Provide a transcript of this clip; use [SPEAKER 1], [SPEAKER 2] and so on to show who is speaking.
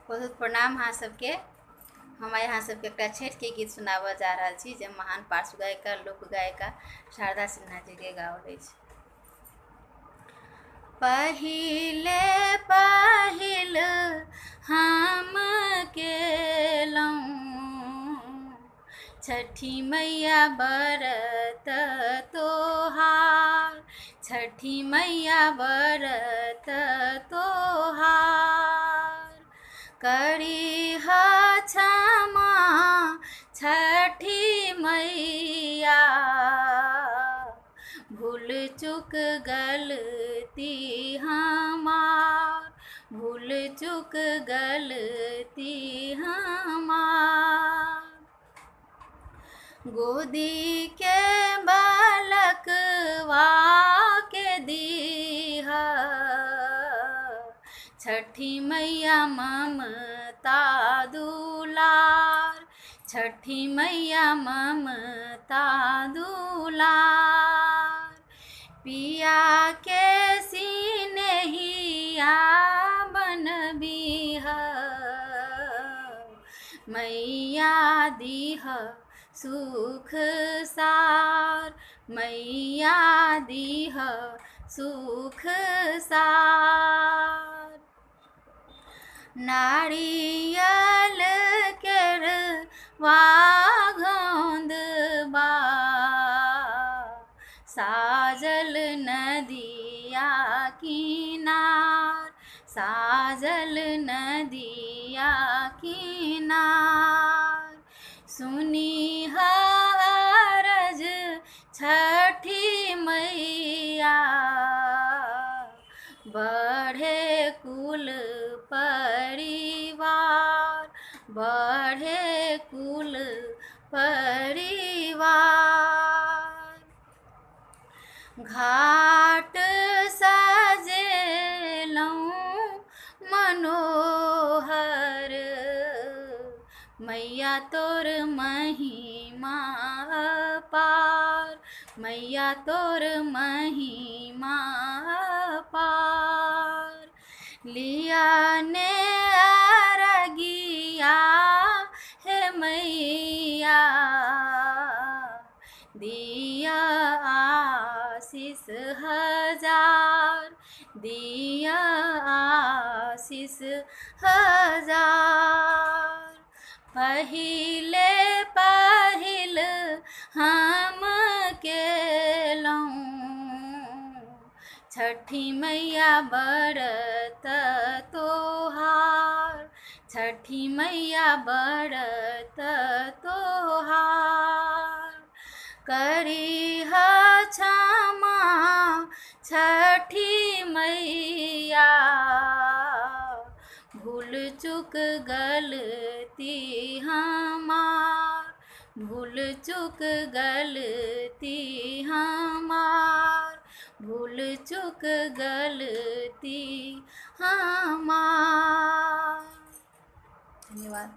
[SPEAKER 1] बहुत प्रणाम अहाँ सबके। हम यहाँ सबके एक छठि के गीत सुनाबऽ जा रहा छी जे महान पार्श्व गायिका लोक गायिका शारदा सिन्हा जी के गाओल अछि। पहिले पहिल हम केलहुँ छठी मैया बरत तोहार, छठी मैया बरत तोहार। करीह क्षमा छठी मैया, भूल चूक गलती हमार, भूल चूक गलती हमार। गोदी के बालकवा के दीह, छठी मैया ममता दुलार, छठी मैया ममता दुलार। पिया के सिनेहिया बनबीह, मैया दीह सुख सार, मैया दीह सुख सार। नारियल केरवा घोंदबा, साजल नदिया किनार, साजल नदिया किनार। सुनी अरज छठी मैया, बढ़े कुल परिवार, बढ़े कुल परिवार। घाट सजेलहुँ मनोहर, मैया तोर महिमा पार, मैया तोर महिमा पार। लिया ने अरगिया हे मैया, दिया आशीष हजार, दिया आशीष हजार। पहिले पहिल हम केलहुँ छठी मैया बरत तोहार, छठी मैया बरत तोहार। करीह क्षमा छठी मैया, भूल चूक गलती हमार, भूल चूक गलती हमार, भूल चूक गलती हमार। धन्यवाद।